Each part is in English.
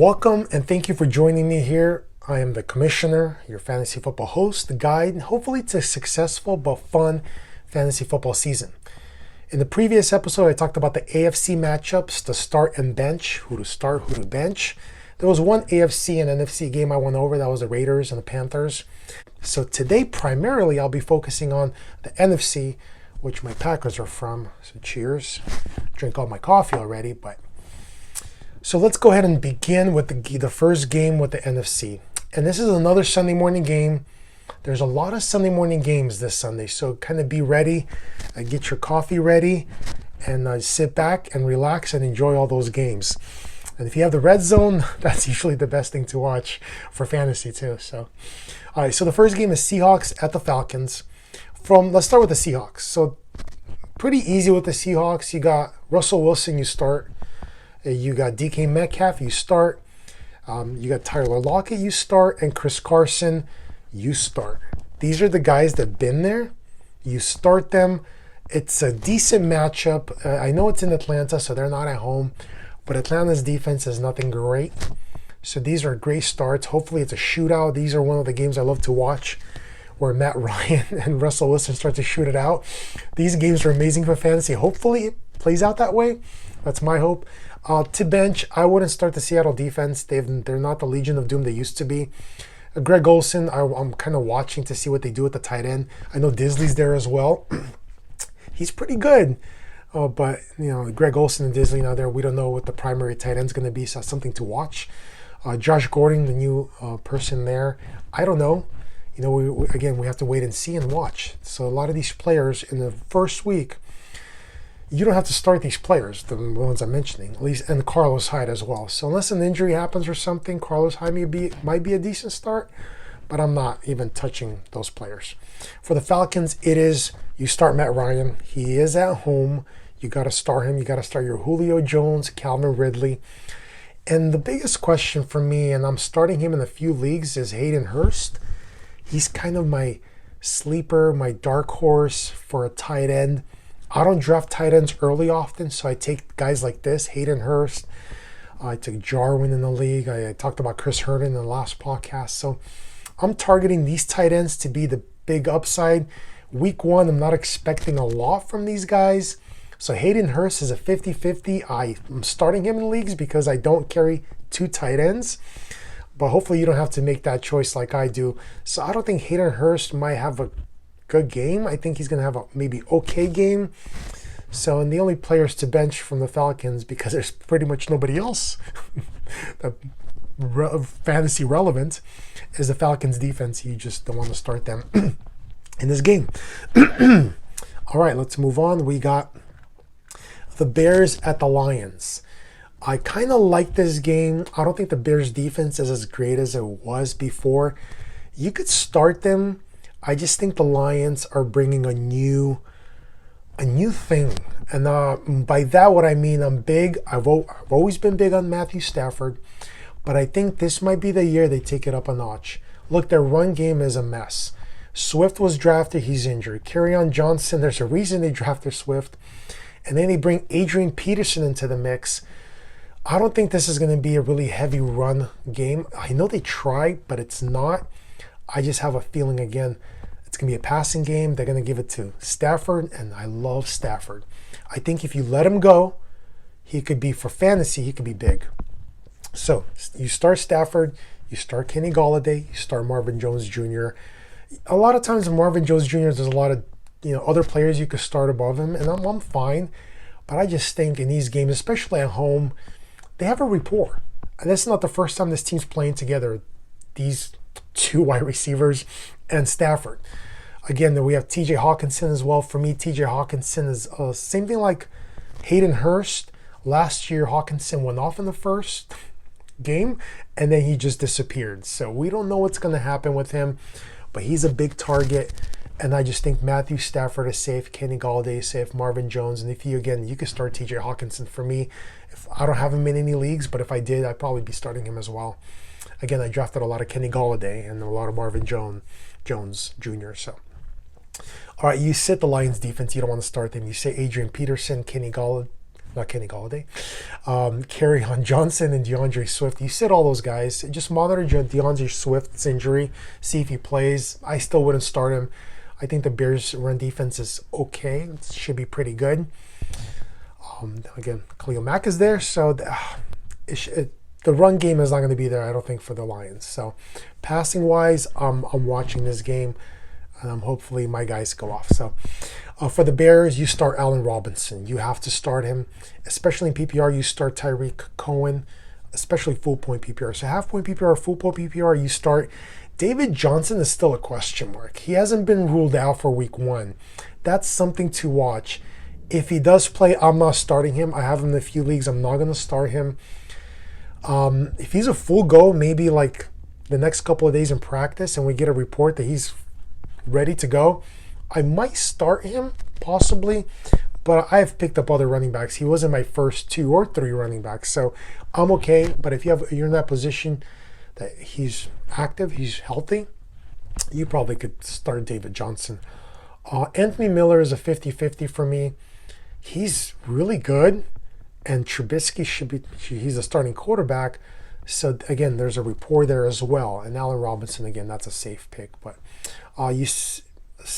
Welcome and thank you for joining me here. I am the Commissioner, your fantasy football host, the guide, hopefully to a successful but fun fantasy football season. In the previous episode, I talked about the AFC matchups, the start and bench, who to start, who to bench. There was one AFC and NFC game I went over, that was the Raiders and the Panthers. So today, primarily, I'll be focusing on the NFC, which my Packers are from. So cheers. Drink all my coffee already, So let's go ahead and begin with the first game with the NFC. And this is another Sunday morning game. There's a lot of Sunday morning games this Sunday, so kind of be ready, get your coffee ready, and sit back and relax and enjoy all those games. And if you have the red zone, that's usually the best thing to watch for fantasy too. So, all right, so the first game is Seahawks at the Falcons. Let's start with the Seahawks. So pretty easy with the Seahawks. You got Russell Wilson, you start. You got DK Metcalf, you start. You got Tyler Lockett, you start. And Chris Carson, you start. These are the guys that have been there. You start them. It's a decent matchup. I know it's in Atlanta, so they're not at home. But Atlanta's defense is nothing great. So these are great starts. Hopefully it's a shootout. These are one of the games I love to watch, where Matt Ryan and Russell Wilson start to shoot it out. These games are amazing for fantasy. Hopefully it plays out that way. That's my hope. To bench, I wouldn't start the Seattle defense. They're not the Legion of Doom they used to be. Greg Olsen, I'm kind of watching to see what they do at the tight end. I know Disley's there as well. He's pretty good. But, Greg Olsen and Disley now there, we don't know what the primary tight end's going to be, so that's something to watch. Josh Gordon, the new person there, I don't know. We have to wait and see and watch. So a lot of these players in the first week, you don't have to start these players, the ones I'm mentioning, at least, and Carlos Hyde as well. So unless an injury happens or something, Carlos Hyde might be a decent start, but I'm not even touching those players. For the Falcons, you start Matt Ryan. He is at home. You got to start him. You got to start your Julio Jones, Calvin Ridley. And the biggest question for me, and I'm starting him in a few leagues, is Hayden Hurst. He's kind of my sleeper, my dark horse for a tight end. I don't draft tight ends early often, so I take guys like this, Hayden Hurst. I took Jarwin in the league. I talked about Chris Herndon in the last podcast. So I'm targeting these tight ends to be the big upside. Week 1, I'm not expecting a lot from these guys. So Hayden Hurst is a 50-50. I'm starting him in leagues because I don't carry 2 tight ends. But hopefully you don't have to make that choice like I do. So I don't think Hayden Hurst might have a good game. I think he's going to have a maybe okay game. So, and the only players to bench from the Falcons, because there's pretty much nobody else fantasy relevant, is the Falcons defense. You just don't want to start them in this game. All right, let's move on. We got the Bears at the Lions. I kind of like this game. I don't think the Bears defense is as great as it was before. You could start them. I just think the Lions are bringing a new thing. And by that, what I mean, I'm big. I've always been big on Matthew Stafford. But I think this might be the year they take it up a notch. Look, their run game is a mess. Swift was drafted. He's injured. Kerryon Johnson, there's a reason they drafted Swift. And then they bring Adrian Peterson into the mix. I don't think this is going to be a really heavy run game. I know they try, but it's not. I just have a feeling, again, it's going to be a passing game. They're going to give it to Stafford, and I love Stafford. I think if you let him go, he could be, for fantasy, he could be big. So you start Stafford, you start Kenny Golladay, you start Marvin Jones Jr. A lot of times Marvin Jones Jr., there's a lot of other players you could start above him, and I'm fine. But I just think in these games, especially at home, they have a rapport. And this is not the first time this team's playing together. These 2 wide receivers and Stafford. Again, we have TJ Hawkinson as well. For me, TJ Hawkinson is same thing like Hayden Hurst. Last year, Hawkinson went off in the first game, and then he just disappeared. So we don't know what's going to happen with him, but he's a big target. And I just think Matthew Stafford is safe, Kenny Golladay is safe, Marvin Jones. And if you could start TJ Hawkinson for me. If I don't have him in any leagues, but if I did, I'd probably be starting him as well. Again, I drafted a lot of Kenny Golladay and a lot of Marvin Jones Jr. So, all right, you sit the Lions defense. You don't want to start them. You say Adrian Peterson, Kenny Golladay, not Kenny Galladay. Kerryon Johnson and DeAndre Swift. You sit all those guys. Just monitor DeAndre Swift's injury. See if he plays. I still wouldn't start him. I think the Bears' run defense is okay. It should be pretty good. Again, Khalil Mack is there, so the run game is not going to be there, I don't think, for the Lions. So passing-wise, I'm watching this game, and hopefully my guys go off. So for the Bears, you start Allen Robinson. You have to start him, especially in PPR. You start Tyreek Cohen, especially full-point PPR. So half-point PPR, full-point PPR, you start. David Johnson is still a question mark. He hasn't been ruled out for week 1. That's something to watch. If he does play, I'm not starting him. I have him in a few leagues. I'm not going to start him. If he's a full go, maybe like the next couple of days in practice and we get a report that he's ready to go, I might start him, possibly. But I've picked up other running backs. He wasn't my first 2 or 3 running backs. So I'm okay. But if you're in that position that he's active, he's healthy, you probably could start David Johnson. Anthony Miller is a 50-50 for me. He's really good, and Trubisky he's a starting quarterback. So again, there's a rapport there as well. And Allen Robinson, again, that's a safe pick. But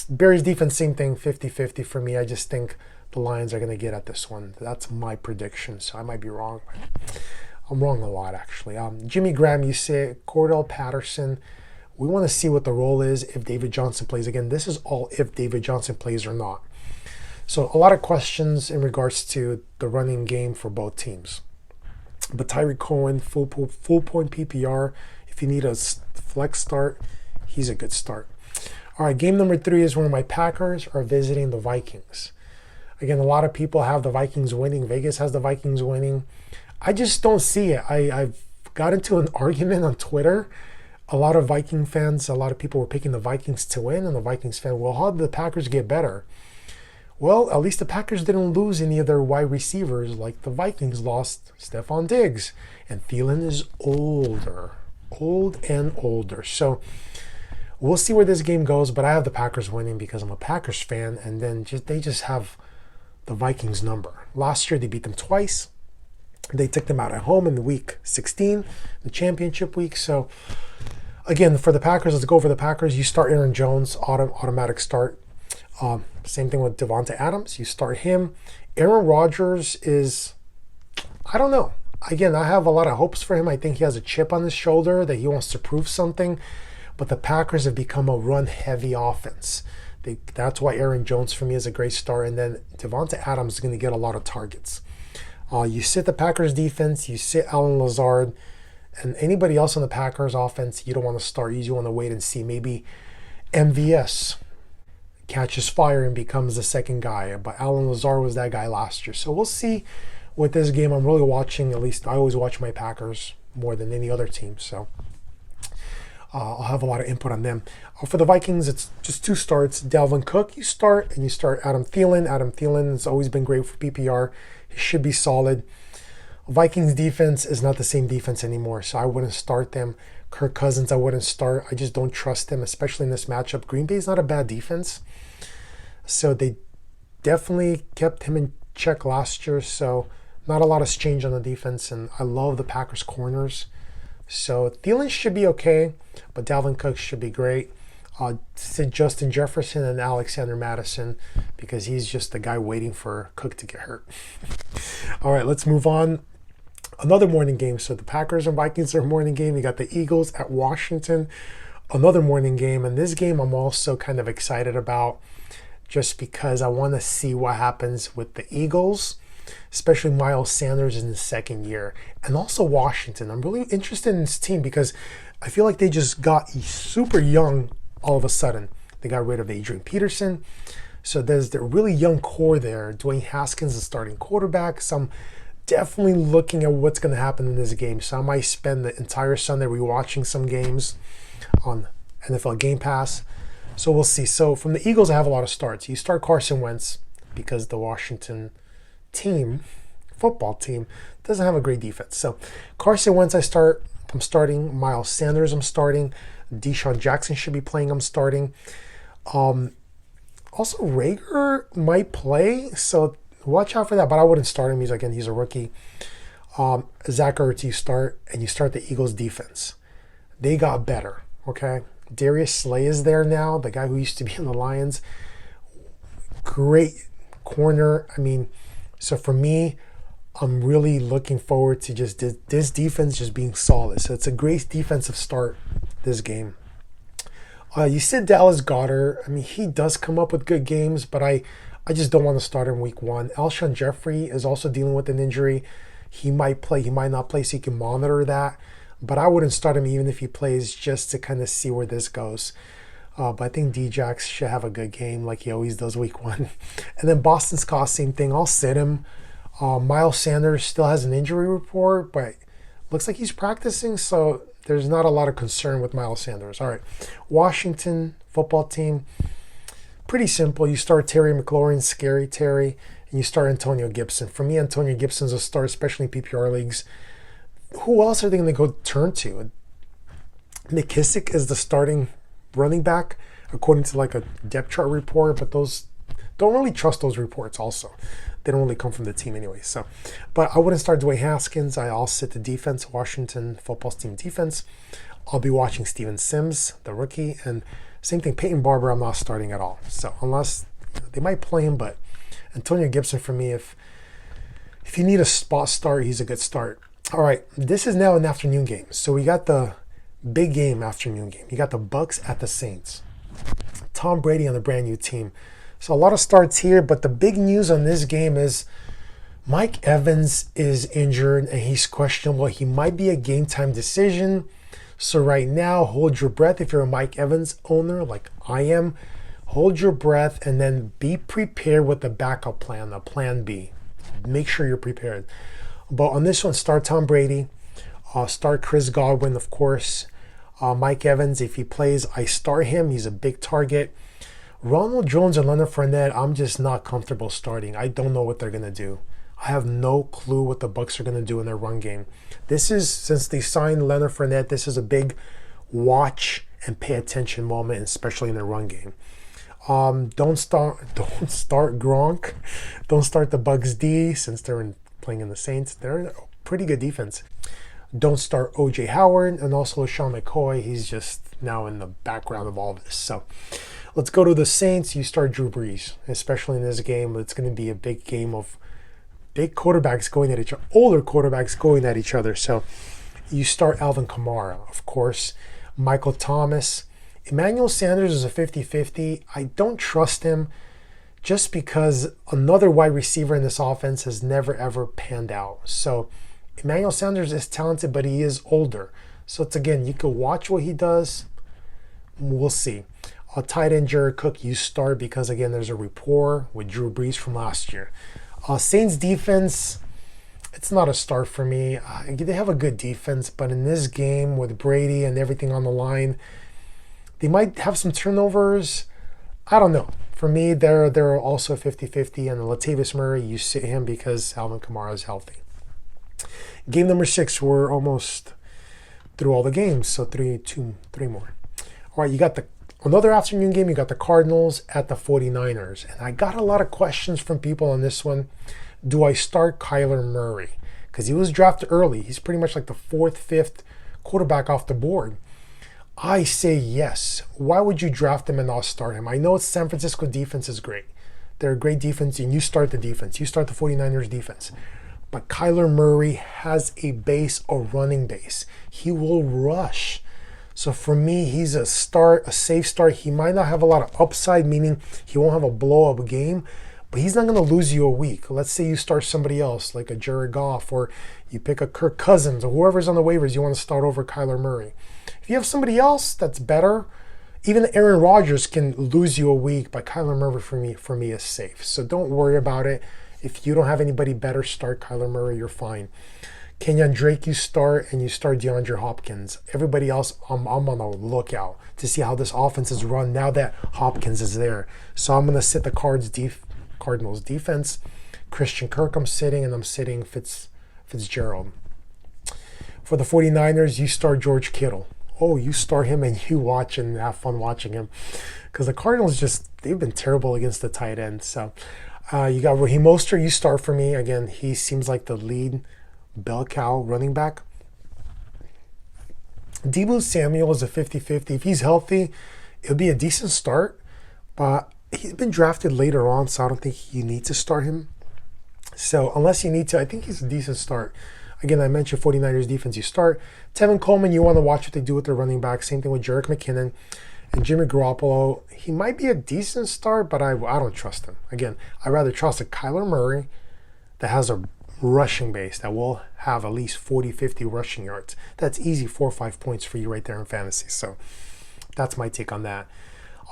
Bears defense, same thing, 50-50 for me. I just think the Lions are going to get at this one. That's my prediction, so I might be wrong. I'm wrong a lot, actually. Jimmy Graham, you say, Cordell Patterson. We want to see what the role is if David Johnson plays. Again, this is all if David Johnson plays or not. So a lot of questions in regards to the running game for both teams. But Tyreek Cohen, full point PPR. If you need a flex start, he's a good start. All right, game number 3 is where my Packers are visiting the Vikings. Again, a lot of people have the Vikings winning. Vegas has the Vikings winning. I just don't see it. I've got into an argument on Twitter. A lot of Viking fans, a lot of people were picking the Vikings to win, and the Vikings fan, well, how did the Packers get better? Well, at least the Packers didn't lose any of their wide receivers like the Vikings lost Stephon Diggs. And Thielen is old and older. So we'll see where this game goes, but I have the Packers winning because I'm a Packers fan, and then they just have the Vikings number. Last year, they beat them twice. They took them out at home in week 16, the championship week. So again, for the Packers, let's go for the Packers. You start Aaron Jones, automatic start. Same thing with Devonta Adams. You start him. Aaron Rodgers is, I don't know. Again, I have a lot of hopes for him. I think he has a chip on his shoulder that he wants to prove something. But the Packers have become a run-heavy offense. That's why Aaron Jones for me is a great start. And then Devonta Adams is going to get a lot of targets. You sit the Packers defense. You sit Allen Lazard. And anybody else on the Packers offense, you don't want to start. You just want to wait and see. Maybe MVS catches fire and becomes the second guy. But Allen Lazard was that guy last year. So we'll see with this game. I'm really watching, at least I always watch my Packers more than any other team. So I'll have a lot of input on them. For the Vikings, it's just 2 starts. Dalvin Cook, you start, and you start Adam Thielen. Adam Thielen has always been great for PPR. He should be solid. Vikings defense is not the same defense anymore, so I wouldn't start them. Kirk Cousins, I wouldn't start. I just don't trust him, especially in this matchup. Green Bay is not a bad defense, so they definitely kept him in check last year, so not a lot has changed on the defense, and I love the Packers corners. So Thielen should be okay, but Dalvin Cook should be great. Sit Justin Jefferson and Alexander Madison because he's just the guy waiting for Cook to get hurt. All right, let's move on. Another morning game. So the Packers and Vikings are a morning game. You got the Eagles at Washington, another morning game. And this game I'm also kind of excited about just because I want to see what happens with the Eagles, especially Miles Sanders in his second year, and also Washington. I'm really interested in this team because I feel like they just got super young all of a sudden. They got rid of Adrian Peterson. So there's the really young core there. Dwayne Haskins is starting quarterback. So I'm definitely looking at what's going to happen in this game. So I might spend the entire Sunday rewatching some games on NFL Game Pass. So we'll see. So from the Eagles, I have a lot of starts. You start Carson Wentz because the Washington football team, doesn't have a great defense. So Carson Wentz, I'm starting. Miles Sanders, I'm starting. Deshaun Jackson should be playing. I'm starting. Also, Rager might play. So watch out for that. But I wouldn't start him. He's a rookie. Zach Ertz, you start, and you start the Eagles defense. They got better, okay? Darius Slay is there now, the guy who used to be in the Lions. Great corner. I mean, so for me, I'm really looking forward to just this defense just being solid. So it's a great defensive start this game. You said Dallas Goedert. I mean, he does come up with good games, but I just don't want to start him week one. Alshon Jeffrey is also dealing with an injury. He might play, he might not play, so you can monitor that. But I wouldn't start him even if he plays, just to kind of see where this goes. But I think Djax should have a good game like he always does week one. And then Boston Scott, same thing. I'll sit him. Miles Sanders still has an injury report, but looks like he's practicing, so there's not a lot of concern with Miles Sanders. All right, Washington football team, pretty simple. You start Terry McLaurin, scary Terry, and you start Antonio Gibson. For me, Antonio Gibson's a start, especially in PPR leagues. Who else are they going to go turn to? McKissick is the starting running back, according to like a depth chart report, but those don't really trust those reports also. They don't really come from the team anyway. So, but I wouldn't start Dwayne Haskins. I'll sit the defense, Washington football team defense. I'll be watching Steven Sims, the rookie, and same thing, Peyton Barber, I'm not starting at all. So unless they might play him, but Antonio Gibson for me, if you need a spot start, he's a good start. All right, this is now an afternoon game. So we got the big game, afternoon game. You got the Bucks at the Saints. Tom Brady on a brand new team. So a lot of starts here, but the big news on this game is Mike Evans is injured and he's questionable. He might be a game time decision. So right now, hold your breath. If you're a Mike Evans owner like I am, hold your breath and then be prepared with the backup plan, a plan B. Make sure you're prepared. But on this one, start Tom Brady. Start Chris Godwin, of course. Mike Evans, if he plays, I start him. He's a big target. Ronald Jones and Leonard Fournette, I'm just not comfortable starting. I don't know what they're going to do. I have no clue what the Bucs are going to do in their run game. This is, since they signed Leonard Fournette, this is a big watch and pay attention moment, especially in their run game. Don't start Gronk. Don't start the Bucs D, since they're playing in the Saints. They're a pretty good defense. Don't start O.J. Howard, and also Sean McCoy. He's just now in the background of all this. So let's go to the Saints. You start Drew Brees, especially in this game. It's going to be a big game of big quarterbacks going at each other, older quarterbacks going at each other. So you start Alvin Kamara, of course. Michael Thomas. Emmanuel Sanders is a 50-50. I don't trust him just because another wide receiver in this offense has never, ever panned out. So Emmanuel Sanders is talented, but he is older. So it's, again, you could watch what he does. We'll see. A tight end, Jared Cook, you start because, again, there's a rapport with Drew Brees from last year. Saints defense, it's not a start for me. They have a good defense, but in this game with Brady and everything on the line, they might have some turnovers. I don't know. For me, they're also 50-50, and Latavius Murray, you sit him because Alvin Kamara is healthy. Game number 6, we're almost through all the games, so three more. All right, you got another afternoon game. You got the Cardinals at the 49ers, and I got a lot of questions from people on this one. Do I start Kyler Murray? Because he was drafted early. He's pretty much like the 4th, 5th quarterback off the board. I say yes. Why would you draft him and not start him? I know San Francisco defense is great. They're a great defense, and you start the defense. You start the 49ers defense. But Kyler Murray has a running base. He will rush. So for me, he's a safe start. He might not have a lot of upside, meaning he won't have a blow-up game, but he's not going to lose you a week. Let's say you start somebody else, like a Jared Goff, or you pick a Kirk Cousins, or whoever's on the waivers you want to start over Kyler Murray. If you have somebody else that's better, even Aaron Rodgers can lose you a week, but Kyler Murray for me is safe. So don't worry about it. If you don't have anybody better, start Kyler Murray, you're fine. Kenyon Drake, you start, and you start DeAndre Hopkins. Everybody else, I'm on the lookout to see how this offense is run now that Hopkins is there. So I'm going to sit the Cardinals defense. Christian Kirk I'm sitting, and I'm sitting Fitzgerald. For the 49ers, you start George Kittle. Oh, you start him and you watch and have fun watching him. Because the Cardinals they've been terrible against the tight end. So You got Raheem Mostert. You start for me. Again, he seems like the lead bell cow running back. Deebo Samuel is a 50-50. If he's healthy, it'll be a decent start. But he's been drafted later on, so I don't think you need to start him. So unless you need to, I think he's a decent start. Again, I mentioned 49ers defense, you start. Tevin Coleman, you want to watch what they do with their running back. Same thing with Jerick McKinnon. And Jimmy Garoppolo, he might be a decent start, but I don't trust him. Again, I'd rather trust a Kyler Murray that has a rushing base that will have at least 40, 50 rushing yards. That's easy 4 or 5 points for you right there in fantasy. So that's my take on that.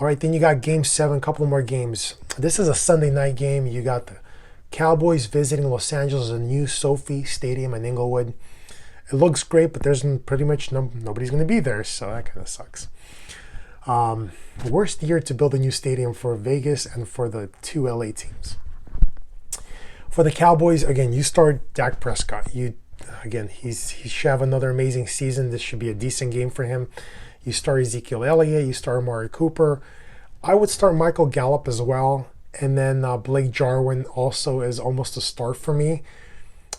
All right, then you got Game 7, a couple more games. This is a Sunday night game. You got the Cowboys visiting Los Angeles, a new SoFi Stadium in Inglewood. It looks great, but there's pretty much nobody's going to be there, so that kind of sucks. Worst year to build a new stadium for Vegas and for the two LA teams. For the Cowboys, again, you start Dak Prescott. He should have another amazing season. This should be a decent game for him. You start Ezekiel Elliott. You start Amari Cooper. I would start Michael Gallup as well. And then Blake Jarwin also is almost a start for me.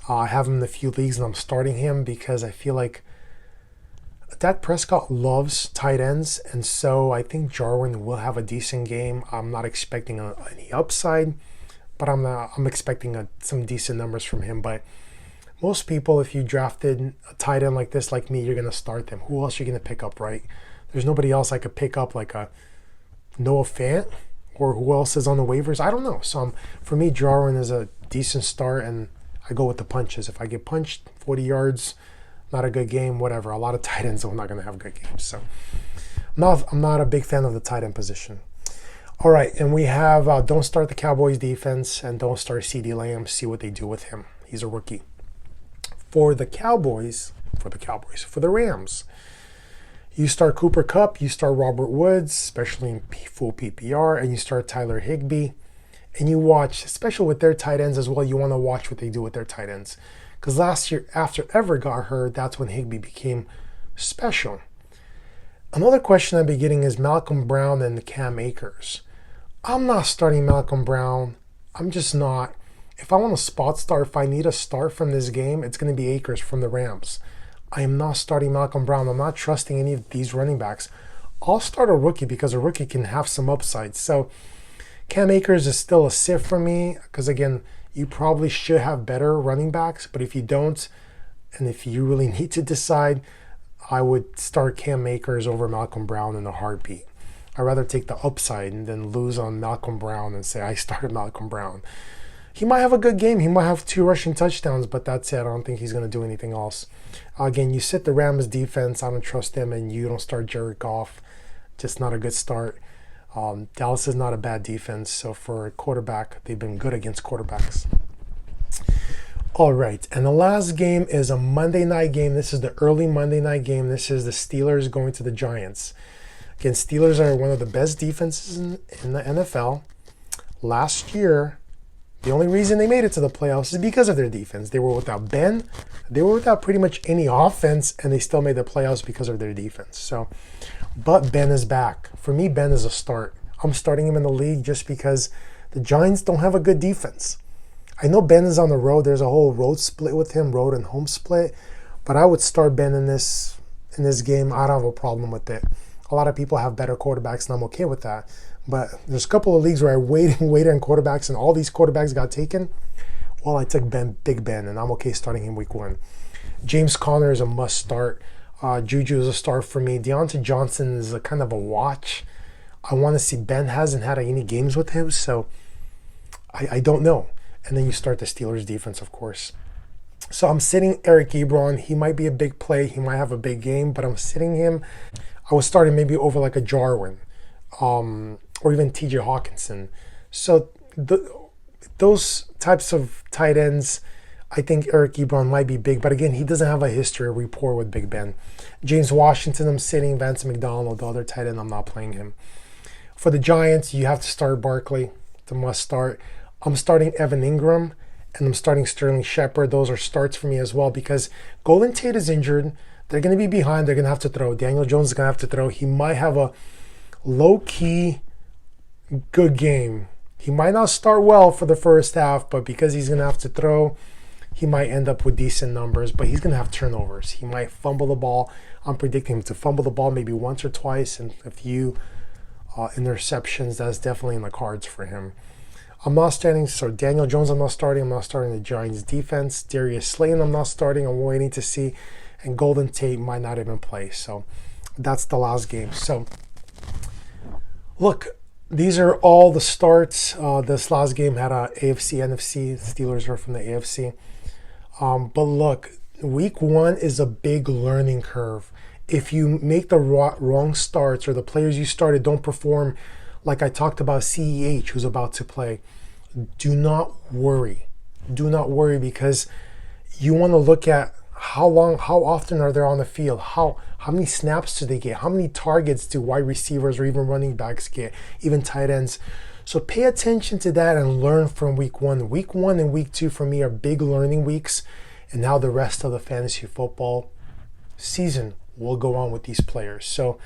I have him in a few leagues and I'm starting him because I feel like Dak Prescott loves tight ends. And so I think Jarwin will have a decent game. I'm not expecting any upside, but I'm expecting some decent numbers from him. But most people, if you drafted a tight end like this, like me, you're going to start them. Who else are you going to pick up, right? There's nobody else I could pick up like a Noah Fant or who else is on the waivers. I don't know. So for me, Jarwin is a decent start, and I go with the punches. If I get punched 40 yards, not a good game, whatever. A lot of tight ends are not going to have good games. So I'm not a big fan of the tight end position. All right, and we have don't start the Cowboys defense and don't start CeeDee Lamb. See what they do with him. He's a rookie. For the Rams, you start Cooper Kupp, you start Robert Woods, especially in full PPR, and you start Tyler Higbee. And you watch, especially with their tight ends as well, you want to watch what they do with their tight ends. Because last year, after Everett got hurt, that's when Higbee became special. Another question I've been getting is Malcolm Brown and Cam Akers. I'm not starting Malcolm Brown. I'm just not. If I want a spot start, if I need a start from this game, it's going to be Akers from the Rams. I am not starting Malcolm Brown. I'm not trusting any of these running backs. I'll start a rookie because a rookie can have some upside. So Cam Akers is still a sit for me because, again, you probably should have better running backs. But if you don't, and if you really need to decide, I would start Cam Akers over Malcolm Brown in a heartbeat. I'd rather take the upside and then lose on Malcolm Brown and say I started Malcolm Brown. He might have a good game. He might have 2 rushing touchdowns, but that's it. I don't think he's going to do anything else. Again, you sit the Rams defense. I don't trust them, and you don't start Jared Goff. Just not a good start. Dallas is not a bad defense, so for a quarterback, they've been good against quarterbacks. All right, and the last game is a Monday night game. This is the early Monday night game. This is the Steelers going to the Giants. Again, Steelers are one of the best defenses in the NFL. Last year, the only reason they made it to the playoffs is because of their defense. They were without Ben. They were without pretty much any offense, and they still made the playoffs because of their defense. So, but Ben is back. For me, Ben is a start. I'm starting him in the league just because the Giants don't have a good defense. I know Ben is on the road. There's a whole road split with him, road and home split. But I would start Ben in this game. I don't have a problem with it. A lot of people have better quarterbacks, and I'm okay with that. But there's a couple of leagues where I waited on quarterbacks, and all these quarterbacks got taken. Well, I took Big Ben, and I'm okay starting him week 1. James Conner is a must start. Juju is a start for me. Deontay Johnson is a kind of a watch. I want to see. Ben hasn't had any games with him, so I don't know. And then you start the Steelers defense, of course. So I'm sitting Eric Ebron. He might be a big play. He might have a big game, but I'm sitting him. I was starting maybe over like a Jarwin. Or even TJ Hawkinson. So those types of tight ends, I think Eric Ebron might be big. But again, he doesn't have a history or rapport with Big Ben. James Washington, I'm sitting. Vance McDonald, the other tight end, I'm not playing him. For the Giants, you have to start Barkley. It's a must start. I'm starting Evan Ingram, and I'm starting Sterling Shepard. Those are starts for me as well because Golden Tate is injured. They're going to be behind. They're going to have to throw. Daniel Jones is going to have to throw. He might have a low-key good game. He might not start well for the first half, but because he's going to have to throw, he might end up with decent numbers, but he's going to have turnovers. He might fumble the ball. I'm predicting him to fumble the ball maybe once or twice, and a few interceptions. That's definitely in the cards for him. I'm not starting, so Daniel Jones I'm not starting. I'm not starting the Giants defense. Darius Slayton I'm not starting. I'm waiting to see. And Golden Tate might not even play. So that's the last game. So look, these are all the starts. This last game had a AFC, NFC. Steelers are from the AFC. But look, week 1 is a big learning curve. If you make the wrong starts or the players you started don't perform, like I talked about CEH who's about to play, do not worry. Do not worry, because you want to look at how often are they on the field? How many snaps do they get? How many targets do wide receivers or even running backs get? Even tight ends. So pay attention to that and learn from week 1. Week 1 and week 2 for me are big learning weeks, and now the rest of the fantasy football season will go on with these players. So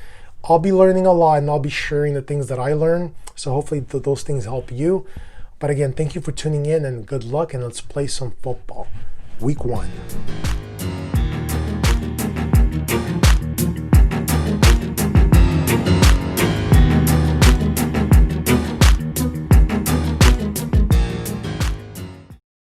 I'll be learning a lot, and I'll be sharing the things that I learn. So hopefully those things help you. But again, thank you for tuning in, and good luck, and let's play some football. Week 1.